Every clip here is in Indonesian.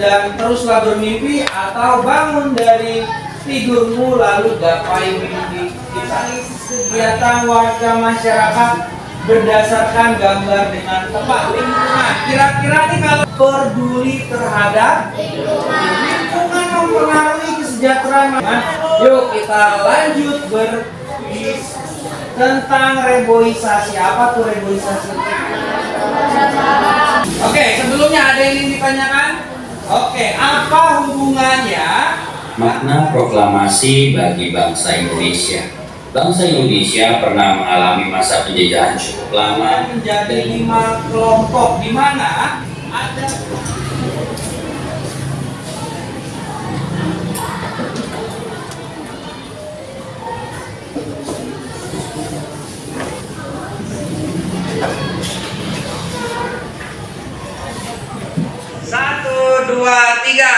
dan teruslah bermimpi, atau bangun dari tidurmu lalu gapai mimpi kita. Kegiatan warga masyarakat berdasarkan gambar dengan tepat. Lingkungan, kira-kira nih kalau peduli terhadap lingkungan mempengaruhi kesejahteraan. Yuk kita lanjut tentang reboisasi. Apa tuh reboisasi? Oke, sebelumnya ada yang ingin ditanyakan? Oke, apa hubungannya makna proklamasi bagi bangsa Indonesia? Bangsa Indonesia pernah mengalami masa penjajahan cukup lama menjadi 5 kelompok, di mana ada satu, dua, tiga.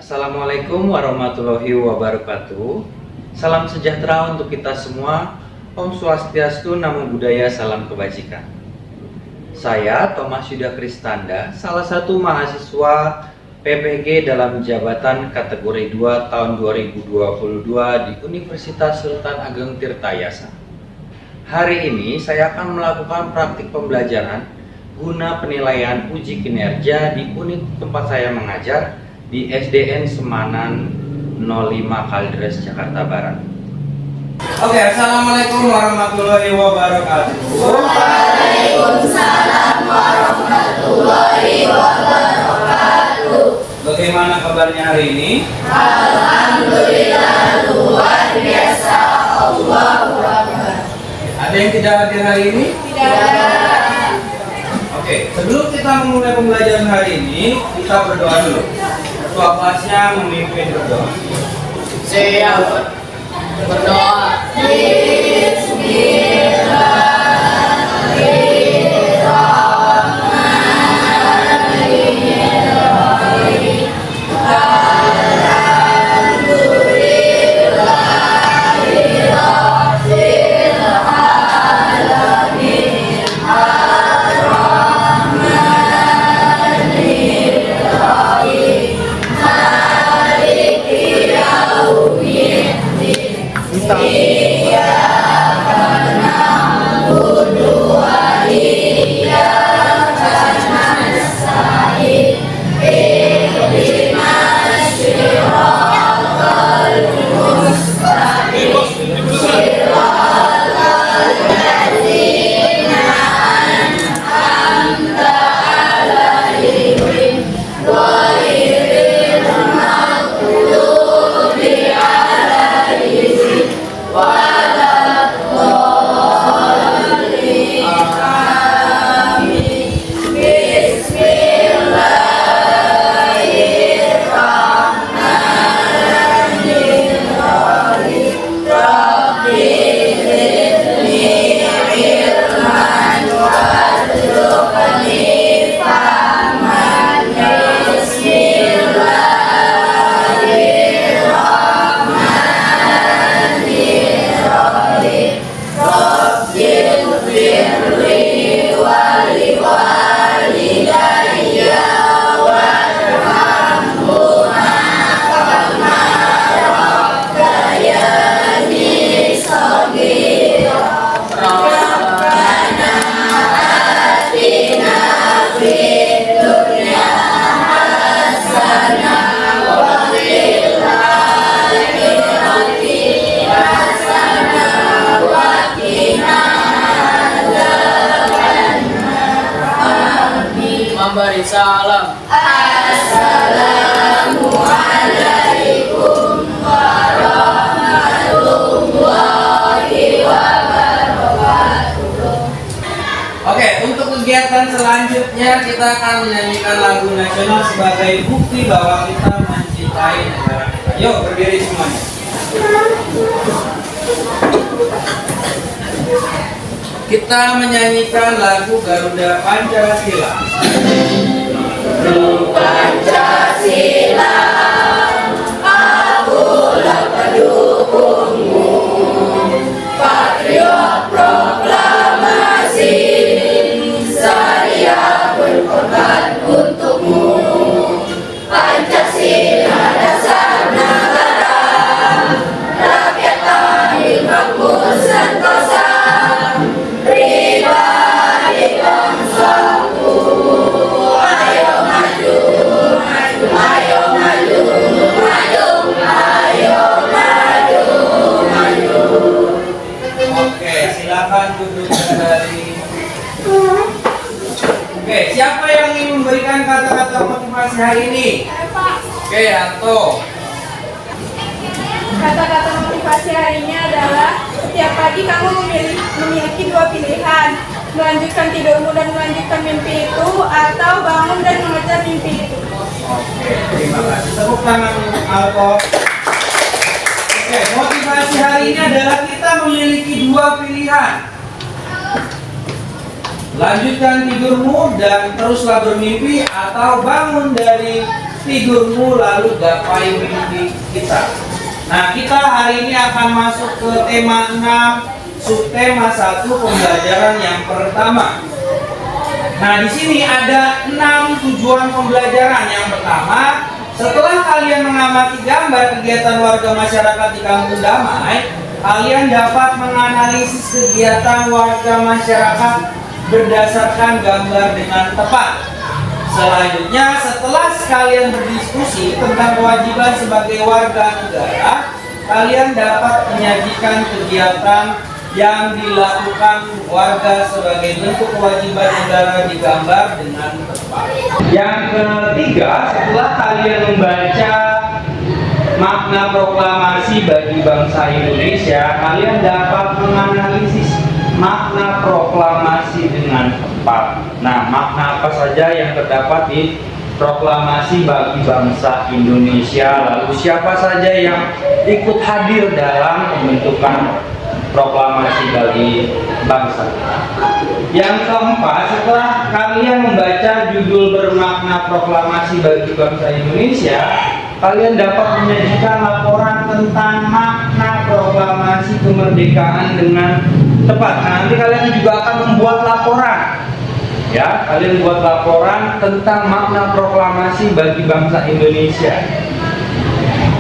Assalamualaikum warahmatullahi wabarakatuh. Salam sejahtera untuk kita semua. Om Swastiastu, Namo Buddhaya, salam kebajikan. Saya Thomas Yuda Kristanda, salah satu mahasiswa PPG dalam jabatan kategori 2 tahun 2022 di Universitas Sultan Ageng Tirtayasa. Hari ini saya akan melakukan praktik pembelajaran guna penilaian uji kinerja di unit tempat saya mengajar di SDN Semanan 05 Kalideres, Jakarta Barat. Oke, assalamualaikum warahmatullahi wabarakatuh. Waalaikumsalam warahmatullahi wabarakatuh. Bagaimana kabarnya hari ini? Alhamdulillah, luar biasa. Allahu Akbar. Ada yang tidak hadir hari ini? Tidak. Oke, sebelum kita memulai pembelajaran hari ini, kita berdoa dulu. Ketua kelasnya memimpin berdoa. Saya berdoa. Memberi salam. Assalamualaikum warahmatullahi wabarakatuh. Oke, untuk kegiatan selanjutnya kita akan menyanyikan lagu nasional sebagai bukti bahwa kita mencintai negara kita. Yuk, berdiri semuanya. Kita menyanyikan lagu Garuda Pancasila. Pancasila, akulah pendukungmu. Patriot proklamasi, saya hari ini? Oke, Anto. Kata-kata motivasi hari ini adalah setiap pagi kamu memiliki dua pilihan, melanjutkan tidurmu dan melanjutkan mimpi itu, atau bangun dan mengejar mimpi itu. Oke, terima kasih. Tepuk tangan Alko. Oke, motivasi hari ini adalah kita memiliki dua pilihan. Lanjutkan tidurmu dan teruslah bermimpi, atau bangun dari tidurmu lalu gapai mimpi kita. Nah, kita hari ini akan masuk ke tema 6, subtema 1, pembelajaran yang pertama. Nah, di sini ada 6 tujuan pembelajaran. Yang pertama, setelah kalian mengamati gambar kegiatan warga masyarakat di Kampung Damai, kalian dapat menganalisis kegiatan warga masyarakat berdasarkan gambar dengan tepat. Selanjutnya, setelah kalian berdiskusi tentang kewajiban sebagai warga negara, kalian dapat menyajikan kegiatan yang dilakukan warga sebagai bentuk kewajiban negara digambar dengan tepat. Yang ketiga, setelah kalian membaca makna proklamasi bagi bangsa Indonesia, kalian dapat menganalisis makna proklamasi dengan tepat. Nah, makna apa saja yang terdapat di proklamasi bagi bangsa Indonesia? Lalu siapa saja yang ikut hadir dalam pembentukan proklamasi bagi bangsa? Yang keempat, setelah kalian membaca judul bermakna proklamasi bagi bangsa Indonesia, kalian dapat menyajikan laporan tentang makna proklamasi kemerdekaan dengan tepat. Nah, nanti kalian juga akan membuat laporan. Ya, kalian buat laporan tentang makna proklamasi bagi bangsa Indonesia.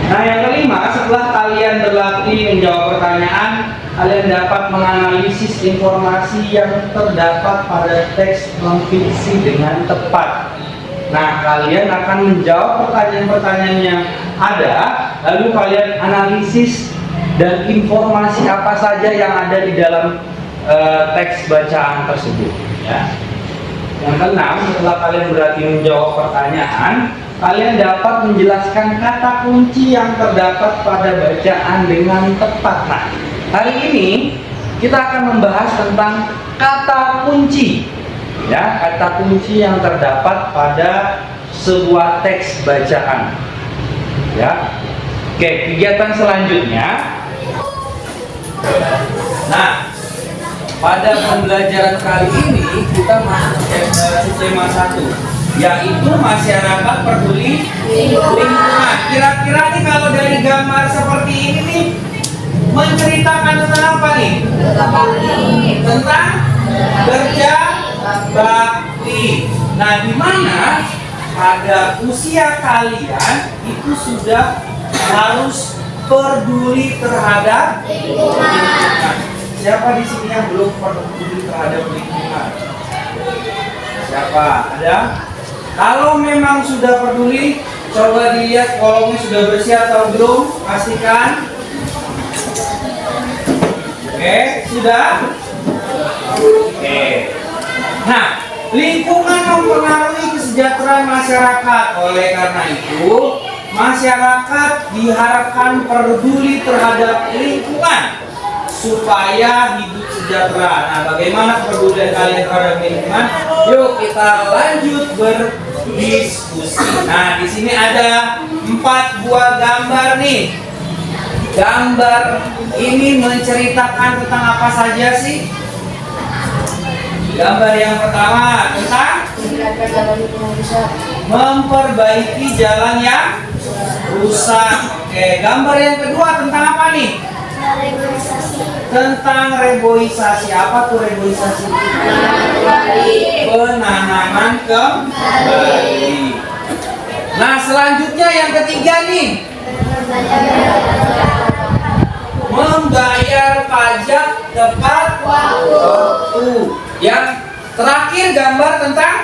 Nah, yang kelima, setelah kalian berlatih menjawab pertanyaan, kalian dapat menganalisis informasi yang terdapat pada teks non-fiksi dengan tepat. Nah, kalian akan menjawab pertanyaan-pertanyaan yang ada, lalu kalian analisis dan informasi apa saja yang ada di dalam teks bacaan tersebut. Ya. Yang keenam, setelah kalian berlatih menjawab pertanyaan, kalian dapat menjelaskan kata kunci yang terdapat pada bacaan dengan tepat. Nah, hari ini kita akan membahas tentang kata kunci. Ya, kata kunci yang terdapat pada sebuah teks bacaan. Ya. Oke, kegiatan selanjutnya. Nah, pada pembelajaran kali ini kita masuk ke tema 1, yaitu masyarakat peduli lingkungan. Kira-kira nih kalau dari gambar seperti ini nih menceritakan tentang apa nih? Tentang kerja bakti. Nah, di mana pada usia kalian itu sudah harus peduli terhadap lingkungan. Siapa di sini yang belum peduli terhadap lingkungan? Siapa? Ada? Kalau memang sudah peduli, coba dilihat kolomnya sudah bersih atau belum. Pastikan. Oke, sudah? Oke. Nah, lingkungan mempengaruhi kesejahteraan masyarakat. Oleh karena itu, masyarakat diharapkan peduli terhadap lingkungan supaya hidup sejahtera. Nah, bagaimana kepedulian kalian terhadap lingkungan? Yuk kita lanjut berdiskusi. Nah, di sini ada 4 buah gambar nih. Gambar ini menceritakan tentang apa saja sih? Gambar yang pertama tentang memperbaiki jalan yang rusak. Oke, gambar yang kedua tentang apa nih? Tentang reboisasi. Apa tuh reboisasi? Penanaman kembali. Nah, selanjutnya yang ketiga nih, membayar pajak tepat waktu. Yang terakhir gambar tentang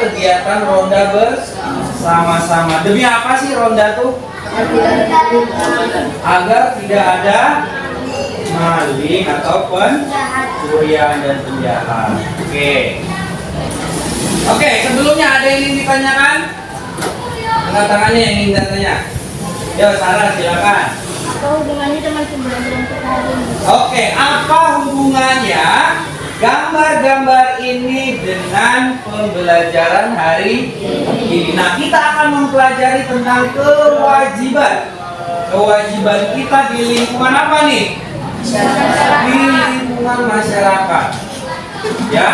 kegiatan ronda bersama-sama. Demi apa sih ronda tuh? Agar tidak ada maling atau pencurian dan penjahat. Oke. Oke, sebelumnya ada yang ingin ditanyakan? Angkat tangannya yang ingin ditanya. Yo, Sarah silakan. Apa hubungannya dengan pembelajaran kita hari ini? Oke, apa hubungannya gambar-gambar ini dengan pembelajaran hari ini? Nah, kita akan mempelajari tentang kewajiban. Kewajiban kita di lingkungan apa nih? Di lingkungan masyarakat. Ya.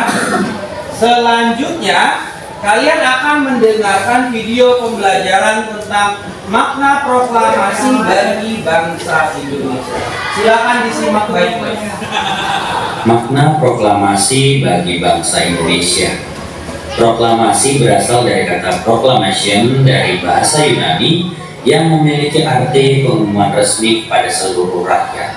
Selanjutnya, kalian akan mendengarkan video pembelajaran tentang makna proklamasi bagi bangsa Indonesia. Silakan disimak baik-baik. Makna proklamasi bagi bangsa Indonesia. Proklamasi berasal dari kata proclamation dari bahasa Yunani yang memiliki arti pengumuman resmi kepada seluruh rakyat.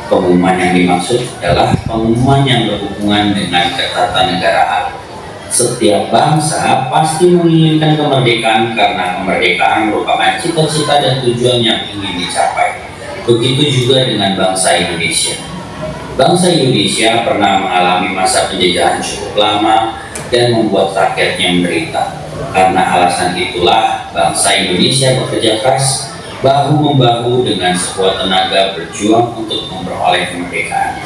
Pengumuman yang dimaksud adalah pengumuman yang berhubungan dengan ketatanegaraan. Setiap bangsa pasti menginginkan kemerdekaan karena kemerdekaan merupakan cita-cita dan tujuan yang ingin dicapai. Begitu juga dengan bangsa Indonesia. Bangsa Indonesia pernah mengalami masa penjajahan cukup lama dan membuat rakyatnya menderita. Karena alasan itulah bangsa Indonesia bekerja keras bahu-membahu dengan sekuat tenaga berjuang untuk memperoleh kemerdekaan.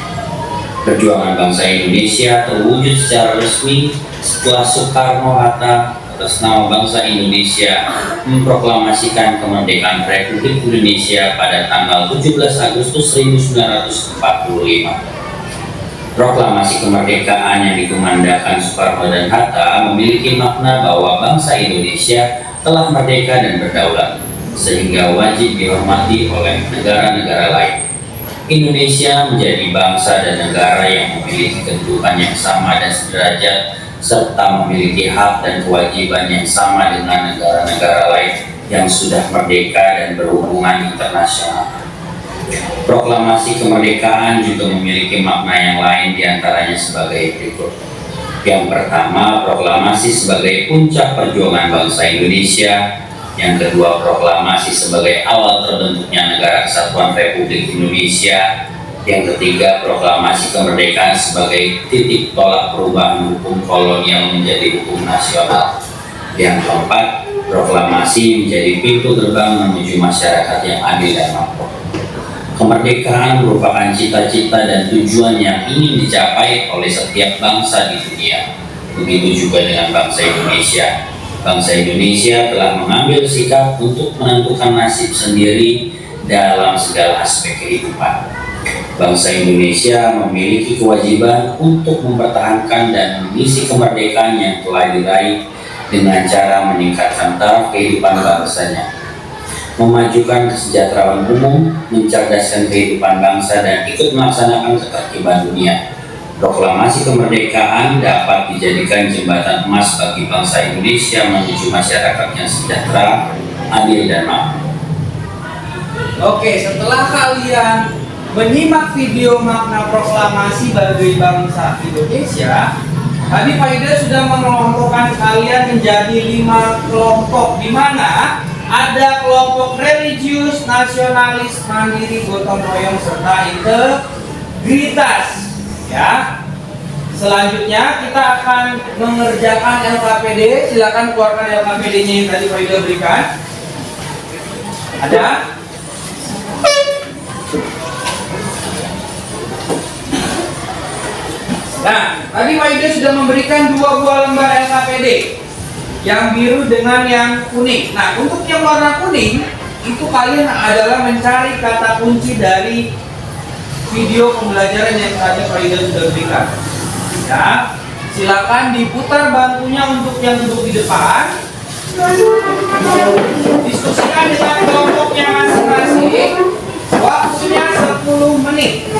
Perjuangan bangsa Indonesia terwujud secara resmi setelah Soekarno-Hatta atas nama bangsa Indonesia memproklamasikan kemerdekaan Republik Indonesia pada tanggal 17 Agustus 1945. Proklamasi kemerdekaan yang dikumandangkan Soekarno dan Hatta memiliki makna bahwa bangsa Indonesia telah merdeka dan berdaulat, sehingga wajib dihormati oleh negara-negara lain. Indonesia menjadi bangsa dan negara yang memiliki kedudukan yang sama dan sederajat, serta memiliki hak dan kewajiban yang sama dengan negara-negara lain yang sudah merdeka dan berhubungan internasional. Proklamasi kemerdekaan juga memiliki makna yang lain, diantaranya sebagai berikut. Yang pertama, proklamasi sebagai puncak perjuangan bangsa Indonesia. Yang kedua, proklamasi sebagai awal terbentuknya Negara Kesatuan Republik Indonesia. Yang ketiga, proklamasi kemerdekaan sebagai titik tolak perubahan hukum kolonial menjadi hukum nasional. Yang keempat, proklamasi menjadi pintu gerbang menuju masyarakat yang adil dan makmur. Kemerdekaan merupakan cita-cita dan tujuan yang ingin dicapai oleh setiap bangsa di dunia. Begitu juga dengan bangsa Indonesia. Bangsa Indonesia telah mengambil sikap untuk menentukan nasib sendiri dalam segala aspek kehidupan. Bangsa Indonesia memiliki kewajiban untuk mempertahankan dan mengisi kemerdekaan yang telah diraih dengan cara meningkatkan taraf kehidupan bangsanya, memajukan kesejahteraan umum, mencerdaskan kehidupan bangsa, dan ikut melaksanakan ketertiban dunia. Proklamasi kemerdekaan dapat dijadikan jembatan emas bagi bangsa Indonesia menuju masyarakat yang sejahtera, adil, dan makmur. Oke, setelah kalian menyimak video makna proklamasi bagi bangsa Indonesia, tadi Pak Ida sudah mengelompokkan kalian menjadi 5 kelompok, di mana ada kelompok religius, nasionalis, mandiri, gotong royong, serta integritas. Ya. Selanjutnya kita akan mengerjakan LKPD. Silakan keluarkan LKPD-nya yang tadi Pak Ida berikan. Ada? Nah, tadi Pak Ida sudah memberikan 2 buah lembar LKPD, yang biru dengan yang kuning. Nah, untuk yang warna kuning itu kalian adalah mencari kata kunci dari video pembelajaran yang tadi Pak Ida sudah berikan. Ya, silakan diputar bangkunya untuk yang duduk di depan. Diskusikan dengan kelompoknya masing-masing. Waktunya 10 menit.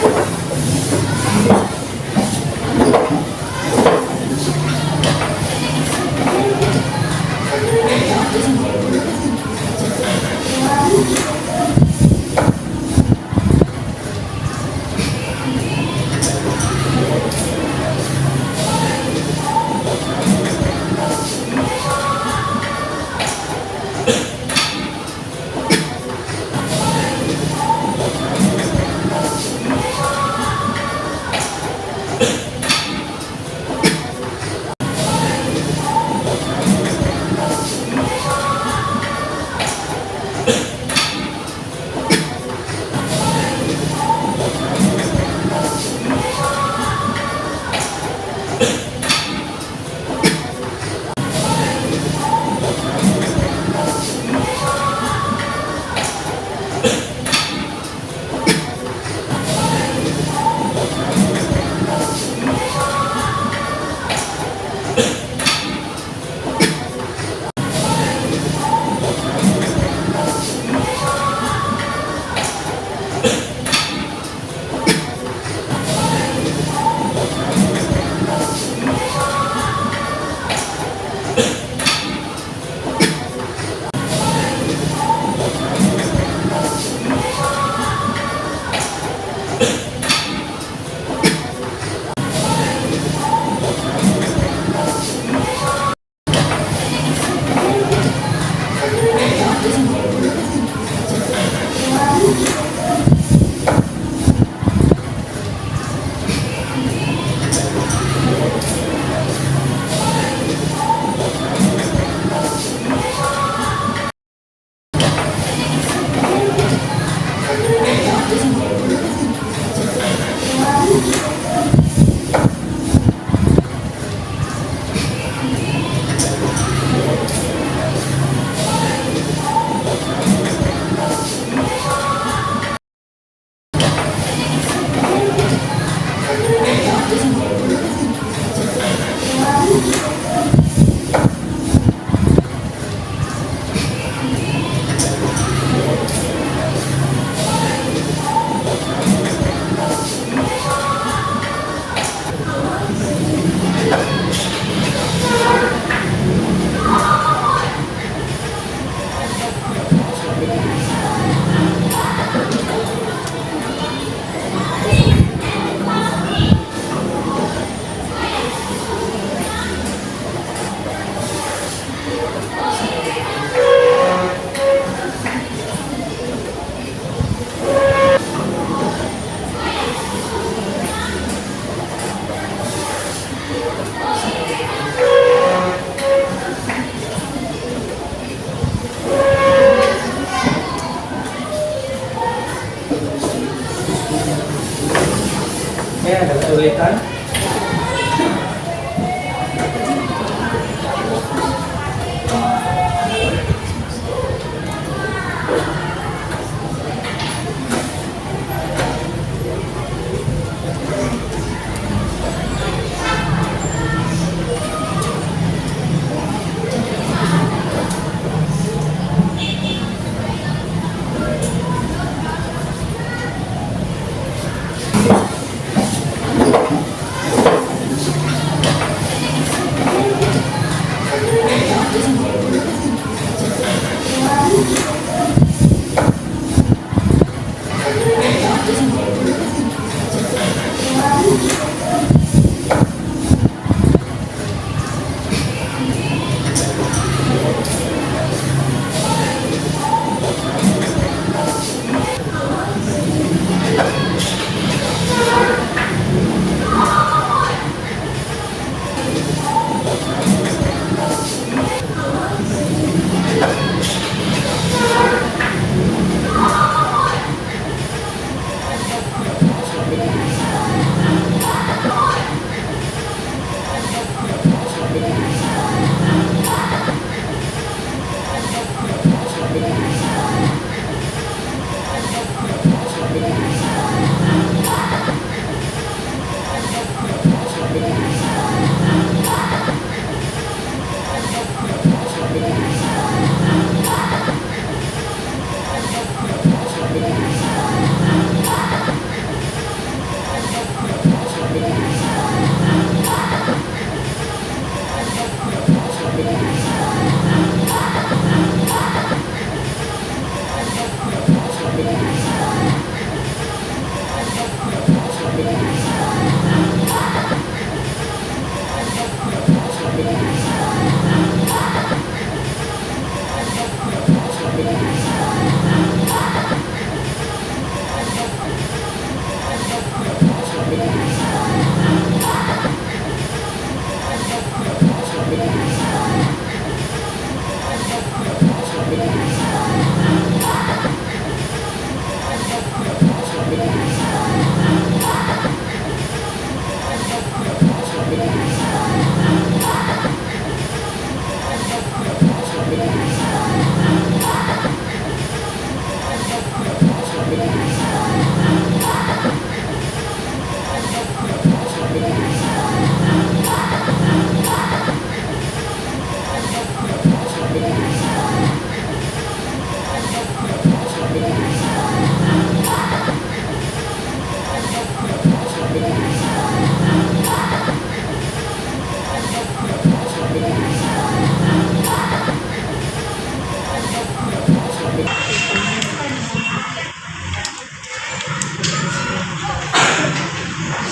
ada kesulitan?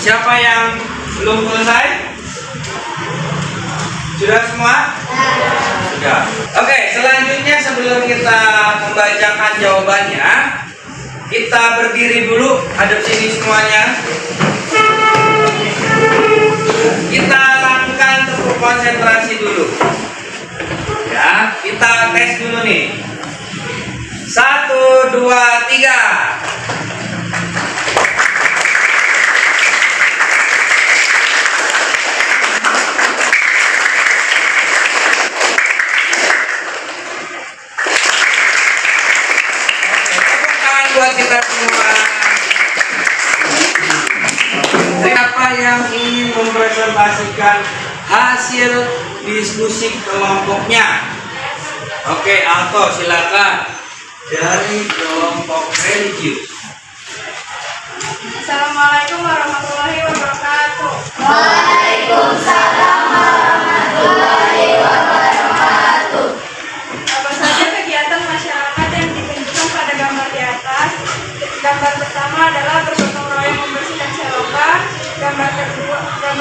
Siapa yang belum selesai? Sudah semua? Sudah. Oke, selanjutnya sebelum kita membacakan jawabannya, kita berdiri dulu, hadap sini semuanya. Kita lakukan tepuk konsentrasi dulu. Ya, kita tes dulu nih. 1, 2, 3. Buat kita semua. Siapa yang ingin mempresentasikan hasil diskusi kelompoknya? Oke, Alto silakan. Dari kelompok religius. Assalamualaikum warahmatullahi wabarakatuh. Waalaikumsalam warahmatullahi wabarakatuh. Apa saja kegiatan masyarakat yang ditunjukkan pada gambar di atas? Gambar pertama adalah bergotong royong membersihkan selokan. Gambar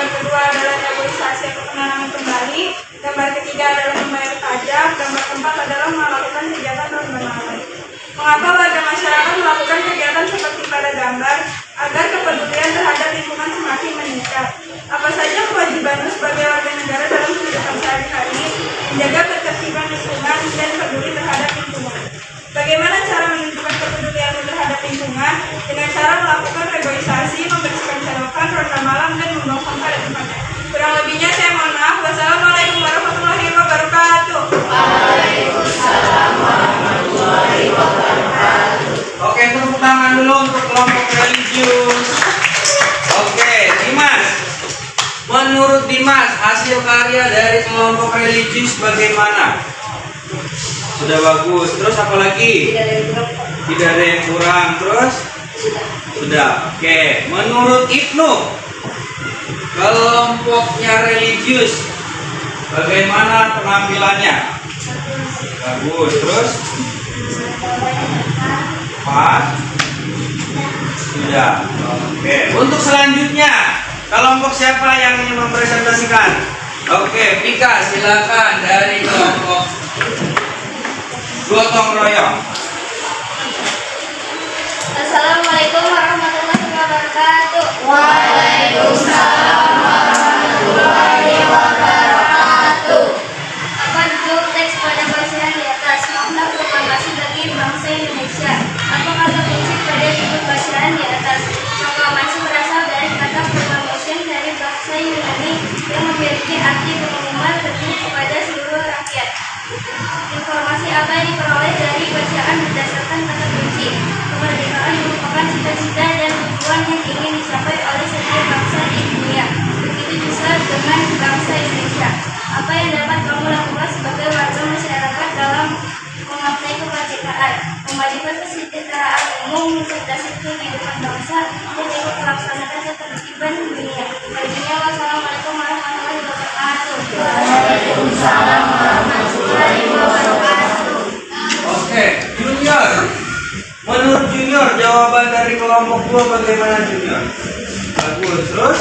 kedua adalah negosiasi atau penanaman kembali. Gambar ketiga adalah membayar pajak. Gambar keempat adalah melakukan kegiatan non-berlalu. Mengapa warga masyarakat melakukan kegiatan seperti pada gambar? Agar kepedulian terhadap lingkungan semakin meningkat. Apa saja kewajibannya sebagai warga negara dalam kehidupan sehari-hari? Menjaga ketertiban lingkungan dan peduli terhadap lingkungan. Bagaimana cara menunjukkan kepedulian terhadap lingkungan? Dengan cara melakukan reboisasi, membersihkan selokan, ronda religius bagaimana? Sudah bagus. Terus apa lagi? Tidak ada yang kurang. Terus? Sudah. Oke. Menurut Ibnu, kelompoknya religius bagaimana penampilannya? Bagus. Terus? Empat. Sudah. Oke. Untuk selanjutnya, kelompok siapa yang ingin mempresentasikan? Oke, Pika, silakan dari kelompok gotong royong. Assalamualaikum warahmatullahi wabarakatuh. Waalaikumsalam warahmatullahi wabarakatuh. Apa judul teks pada bacaan di atas? Makna proklamasi bagi bangsa Indonesia. Apa kata kunci pada judul bacaan di atas? Proklamasi berasal dari kata proclamation dari bahasa Yunani yang memiliki arti pengumuman penting kepada seluruh rakyat. Informasi apa yang diperoleh dari bacaan berdasarkan kata kunci? Kemerdekaan merupakan cita-cita dan tujuan yang ingin dicapai oleh setiap bangsa di dunia. Begitu juga dengan bangsa Indonesia. Apa yang dapat kamu lakukan sebagai warga masyarakat dalam memaknai kemerdekaan? Memajukan kesejahteraan umum, mencerdaskan kehidupan bangsa, dan ikut melaksanakan ketertiban dunia. Baginya, wassalamualaikum warahmatullahi wabarakatuh. Waalaikumsalam warahmatullahi wabarakatuh. Oke, Junior. Menurut Junior, jawaban dari kelompok 2 bagaimana Junior? Bagus. Terus?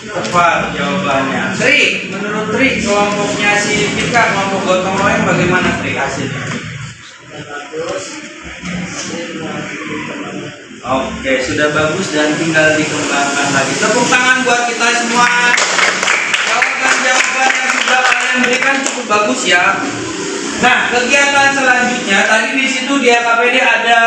Tepat jawabannya. Tri, menurut Tri, kelompoknya si Pika, kelompok gotong royong bagaimana Tri hasilnya? Oke, sudah bagus dan tinggal dikembangkan lagi. Tepuk tangan buat kita semua. Jawaban-jawaban yang sudah kalian berikan cukup bagus ya. Nah, kegiatan selanjutnya tadi di situ di AKPD ada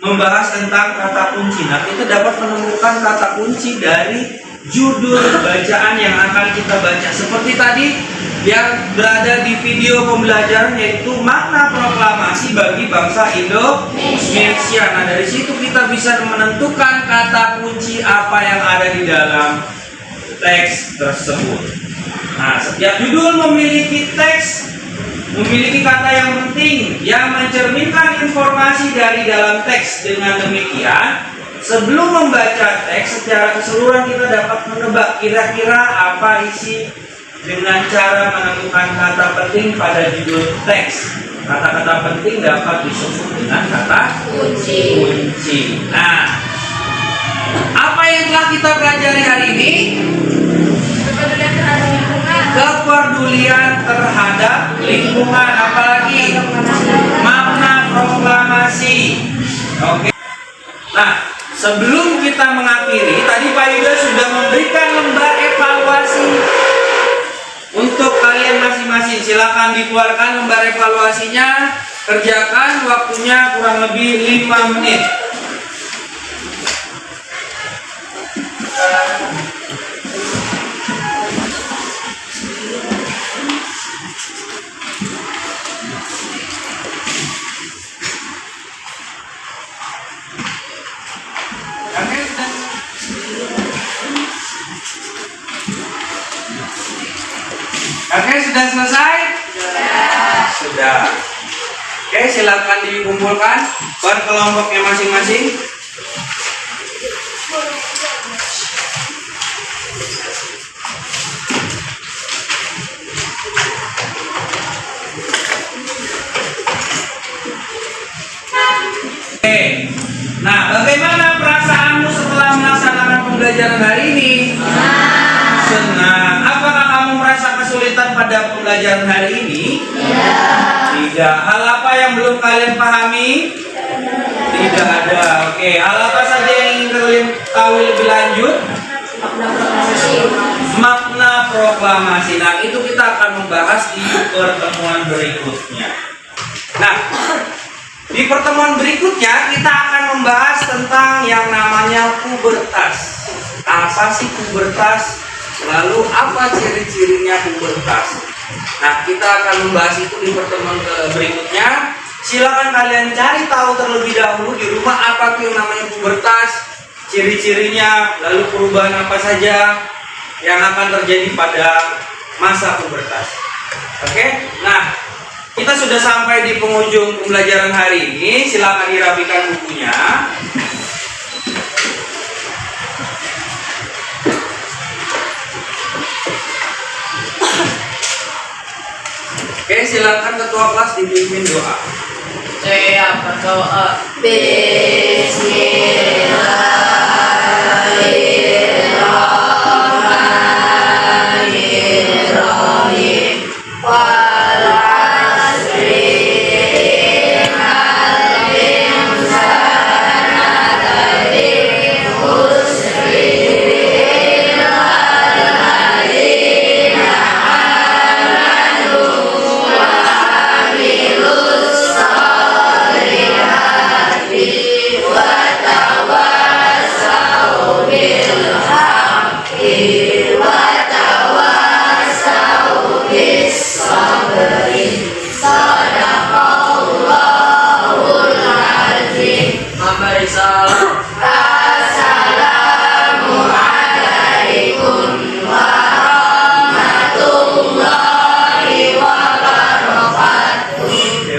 membahas tentang kata kunci. Nah, kita dapat menemukan kata kunci dari judul bacaan yang akan kita baca. Seperti tadi yang berada di video pembelajaran, yaitu makna proklamasi bagi bangsa Indonesia. Nah, dari situ kita bisa menentukan kata kunci apa yang ada di dalam teks tersebut. Nah, setiap judul memiliki kata yang penting yang mencerminkan informasi dari dalam teks. Dengan demikian, sebelum membaca teks secara keseluruhan kita dapat menebak kira-kira apa isi dengan cara menemukan kata penting pada judul teks. Kata-kata penting dapat disebut dengan kata kunci. Nah, apa yang telah kita pelajari hari ini? Kepedulian terhadap lingkungan. Apalagi makna proklamasi. Oke. Nah, sebelum kita mengakhiri, tadi Pak Yuda sudah memberikan lembar evaluasi untuk kalian masing-masing. Silakan dikeluarkan lembar evaluasinya. Kerjakan, waktunya kurang lebih 5 menit. Oke, sudah selesai? Sudah. Oke, silakan dikumpulkan per kelompoknya masing-masing. Oke. Nah, bagaimana perasaanmu setelah melaksanakan pembelajaran hari ini? Senang. Apakah kamu merasa kesulitan pada pembelajaran hari ini? Tidak. Hal apa yang belum kalian pahami? Tidak ada. Oke. Hal apa saja yang ingin kalian tahu lebih lanjut? Makna proklamasi. Nah, itu kita akan membahas di pertemuan berikutnya. Nah, di pertemuan berikutnya kita akan membahas tentang yang namanya pubertas. Apa sih pubertas? Lalu apa ciri-cirinya pubertas? Nah, kita akan membahas itu di pertemuan berikutnya. Silakan kalian cari tahu terlebih dahulu di rumah apa itu yang namanya pubertas, ciri-cirinya, lalu perubahan apa saja yang akan terjadi pada masa pubertas. Oke, nah kita sudah sampai di penghujung pembelajaran hari ini. Silakan dirapikan bukunya. Oke, silakan ketua kelas dipimpin doa. Saya berdoa. Memberi salam.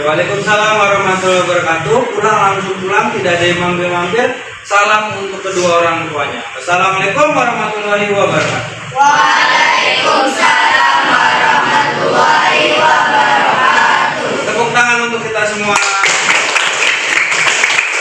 Waalaikumsalam warahmatullahi wabarakatuh. Pulang langsung pulang, tidak ada yang mampir-mampir. Salam untuk kedua orang tuanya. Assalamualaikum warahmatullahi wabarakatuh.